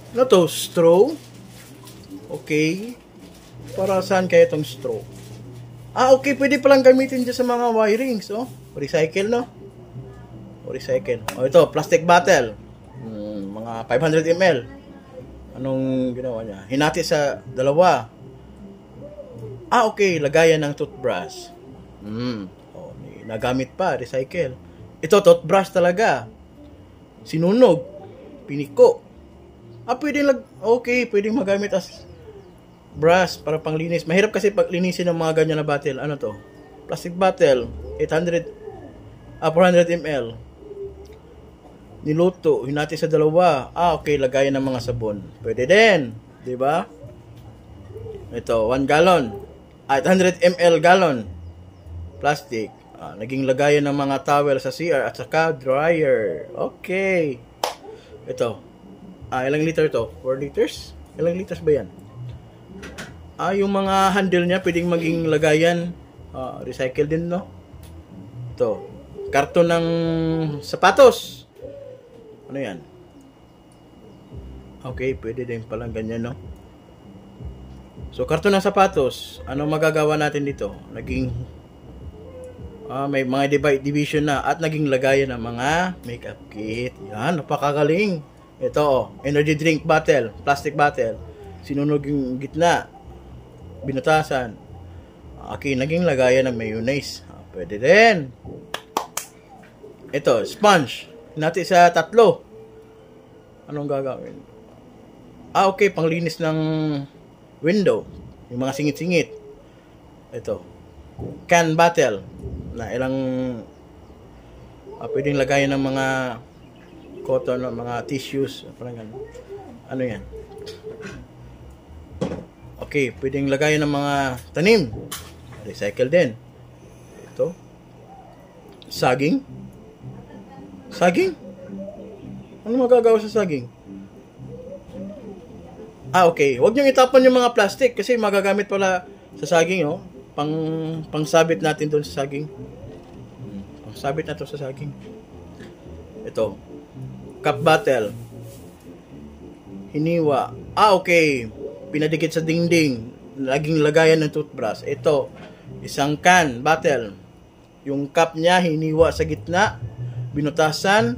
Ano to? Straw? Okay. Para saan kaya itong straw? Ah, okay. Pwede palang gamitin dyan sa mga wirings. Oh. Recycle, no? O, recycle. O, ito. Plastic bottle. Mga 500 ml. Anong ginawa niya? Hinati sa dalawa. Ah, okay. Lagayan ng toothbrush. O, nagamit pa. Recycle. Ito, toothbrush talaga. Sinunog. Piniko. Ah, okay, pwedeng magamit as brush para panglinis. Mahirap kasi paglinisin ng mga ganyan na bottle. Ano to? Plastic bottle, 400 ml. Niluto, hinati sa dalawa. Ah, okay, lagayan ng mga sabon. Pwede din, 'di ba? Ito, 1 gallon. 800 ml gallon. Plastic. Naging lagayan ng mga towel sa CR at saka dryer. Okay. Ito. Ilang liter to? 4 liters? Ilang liters ba yan? Yung mga handle niya pwedeng maging lagayan. Recycle din, no? Ito. Karton ng sapatos. Ano yan? Okay, pwede din palang ganyan, no? So, karton ng sapatos. Ano magagawa natin dito? Naging may mga division na at naging lagayan ng mga makeup kit. Yan, napakagaling. Ito, energy drink bottle, plastic bottle. Sinunog yung gitna. Binutasan. Okay, naging lagayan ng mayonnaise. Pwede din. Ito, sponge. Hinati sa 3. Anong gagawin? Okay, panglinis ng window. Yung mga singit-singit. Ito. Can bottle. Na ilang pwedeng lagayan ng mga cotton, mga tissues, parang ganun. Ano yan? Okay, pwedeng lagayan ng mga tanim. Recycle din. Ito. Saging. Saging? Ano magagawa sa saging? Okay. Huwag niyong itapon yung mga plastic kasi magagamit pala sa saging, oh. Pangsabit natin doon sa saging. Pangsabit na to sa saging. Ito. Cup bottle. Hiniwa. Okay. Pinadikit sa dingding. Laging lagayan ng toothbrush. Ito. Isang can bottle. Yung cup niya hiniwa sa gitna. Binutasan.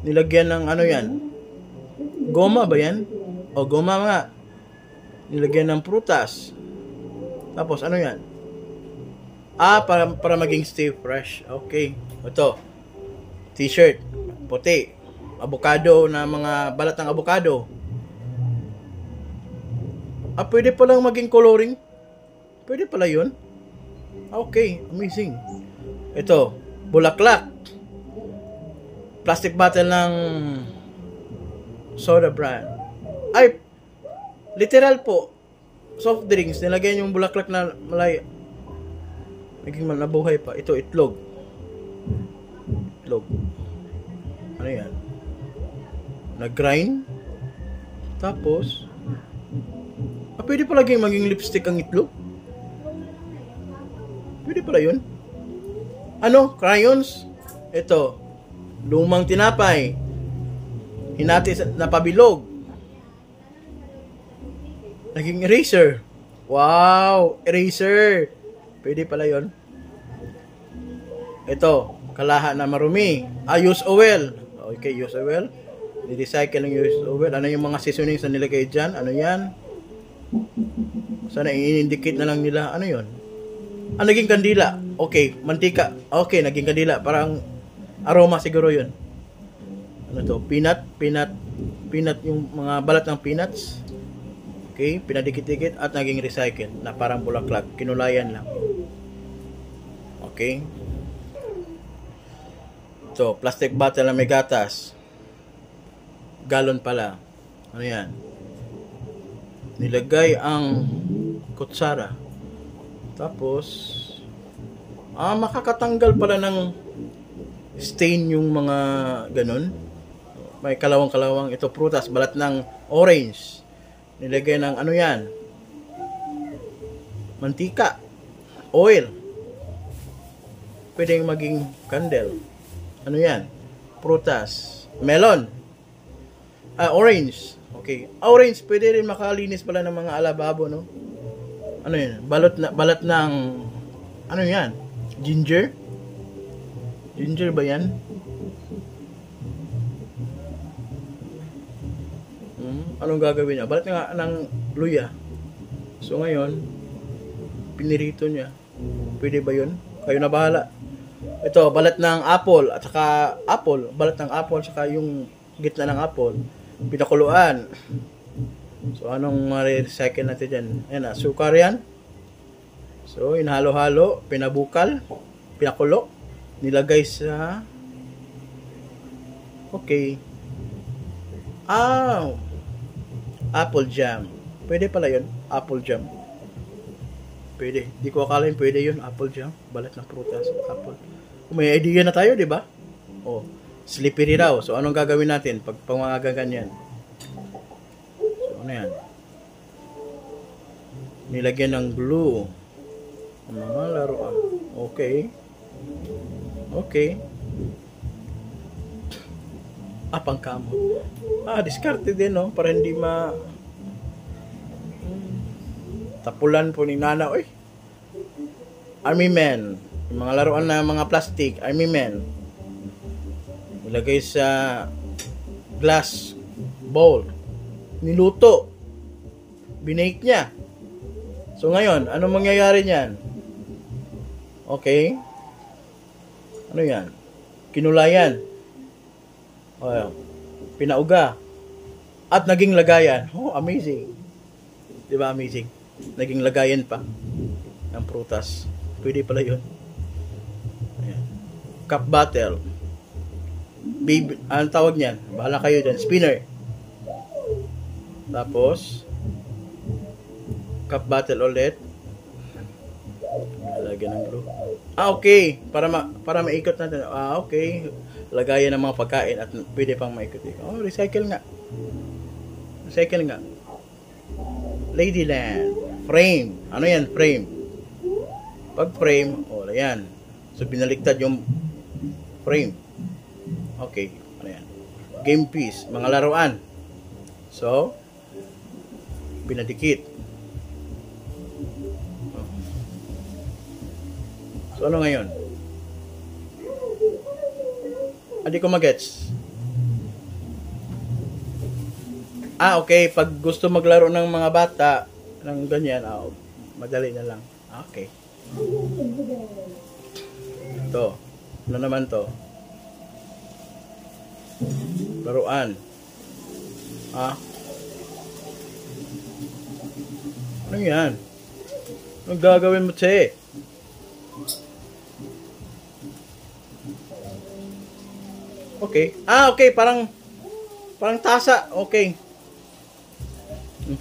Nilagyan ng ano yan? Goma ba yan? O goma nga. Nilagyan ng prutas. Tapos ano yan? Para maging stay fresh. Okay. Ito. T-shirt. Puti. Avocado na mga balat ng avocado. Pwede palang maging coloring. Pwede pala yun. Okay, amazing. Ito, bulaklak. Plastic bottle ng soda brand. Literal po. Soft drinks, nilagyan yung bulaklak na malaya. Naging nabuhay pa. Ito, itlog. Itlog. Ano yan? Nag-grind. Tapos, pwede pala maging lipstick ang itlog. Pwede pala yun. Ano? Crayons. Ito. Lumang tinapay. Hinati na pabilog. Naging eraser. Wow! Eraser. Pwede pala yun. Ito. Kalaha na marumi. Use oil. Okay, use oil. I-recycle ng use oil. Ano yung mga seasonings na nilagay dyan? Ano yan? Sana i-indicate na lang nila. Ano yun? Naging kandila. Okay, mantika. Okay, naging kandila. Parang aroma siguro yun. Ano to? Peanut yung mga balat ng peanuts. Okay, pinadikit-dikit at naging recycle na parang bulaklak. Kinulayan lang. Okay. So, plastic bottle na may gatas. Galon pala. Ano yan? Nilagay ang kutsara. Tapos, makakatanggal pala ng stain yung mga ganun. May kalawang-kalawang. Ito, prutas, balat ng orange. Nilagay ng ano yan? Mantika. Oil. Pwedeng maging candle. Ano yan? Prutas. Melon. Orange. Okay. Orange, pwede rin makalinis pala ng mga alababo, no? Ano yun? Balat ng, ano yan? Ginger? Ginger ba yan? Anong gagawin niya? Balat nga ng luya. So ngayon, pinirito niya. Pwede ba yun? Kayo na bahala. Ito, balat ng apple at saka apple. Balat ng apple saka yung gitna ng apple. Pinakuluan. So anong ma-recycle natin dyan? Ayan na, sukar yan. So, inhalo-halo, pinabukal, pinakulo, nilagay sa... Okay. Apple jam. Pwede pala yun, apple jam. Pwede. Di ko akalain pwede yun, apple jam. Balat ng prutas, apple. May idea na tayo, di ba? Oh, slippery raw. So, anong gagawin natin pag pangagaganyan? So, ano yan? Nilagyan ng glue. Mga laruan. Okay. Okay. Pangkamot. Diskarte din, no? Para hindi tapulan po ni Nana. Uy. Army Men. Yung mga laruan na mga plastic. Army Men. Ilagay sa glass bowl. Niluto. Binake niya. So ngayon, anong mangyayari niyan? Okay. Ano yan? Kinulayan. Pinauga. At naging lagayan. Oh, amazing. Diba amazing? Naging lagayan pa ng prutas. Pwede pala yun. Ayan. Cup bottle. Baby, anong tawag niyan? Bahala kayo dyan. Spinner. Tapos, cup bottle ulit. Lagyan ng glue. Okay. Para maikot natin. Okay. Lagayan ng mga pagkain at pwede pang maikot. Recycle nga. Recycle nga. Ladyland. Frame. Ano yan? Frame. Pag frame, ayan. So, binaliktad yung frame. Okay. Ano yan? Game piece. Mga laruan. So, pinadikit. So, ano ngayon? Hindi ko magets. Okay. Pag gusto maglaro ng mga bata, ng ganyan, madali na lang. Okay. Ito. Ano naman to? Laruan. Ano yan? Anong gagawin mo, Che? Okay. Okay. Parang tasa. Okay.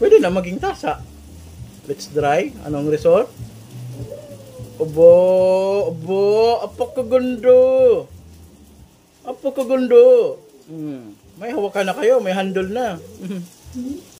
Pwede na maging tasa. Let's try. Anong result? Abo. Apakagundo. May hawakan na kayo. May handle na.